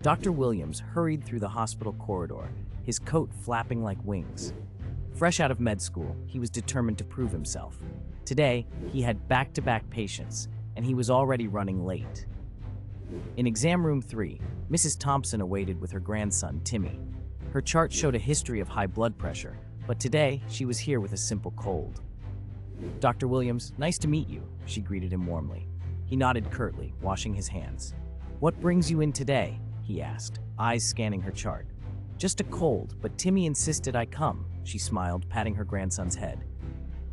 Dr. Williams hurried through the hospital corridor, his coat flapping like wings. Fresh out of med school, he was determined to prove himself. Today, he had back-to-back patients, and he was already running late. In exam room 3, Mrs. Thompson awaited with her grandson, Timmy. Her chart showed a history of high blood pressure, but today she was here with a simple cold. "Dr. Williams, nice to meet you," she greeted him warmly. He nodded curtly, washing his hands. "What brings you in today?" he asked, eyes scanning her chart. "Just a cold, but Timmy insisted I come," she smiled, patting her grandson's head.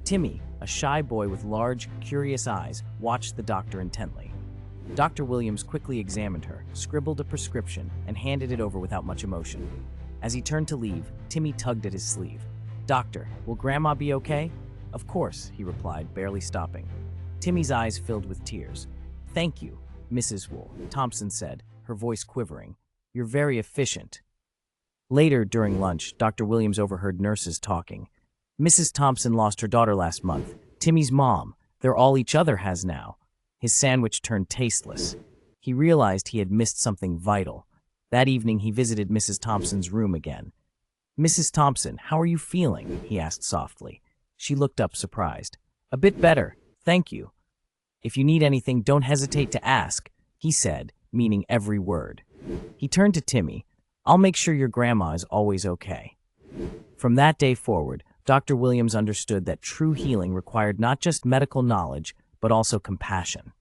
Timmy, a shy boy with large, curious eyes, watched the doctor intently. Dr. Williams quickly examined her, scribbled a prescription, and handed it over without much emotion. As he turned to leave, Timmy tugged at his sleeve. "Doctor, will Grandma be okay?" "Of course," he replied, barely stopping. Timmy's eyes filled with tears. "Thank you, Mrs. Wool," Thompson said, her voice quivering. "You're very efficient." Later, during lunch, Dr. Williams overheard nurses talking. "Mrs. Thompson lost her daughter last month. Timmy's mom. They're all each other has now." His sandwich turned tasteless. He realized he had missed something vital. That evening, he visited Mrs. Thompson's room again. "Mrs. Thompson, how are you feeling?" he asked softly. She looked up, surprised. "A bit better, thank you." "If you need anything, don't hesitate to ask," he said, meaning every word. He turned to Timmy. "I'll make sure your grandma is always okay." From that day forward, Dr. Williams understood that true healing required not just medical knowledge, but also compassion.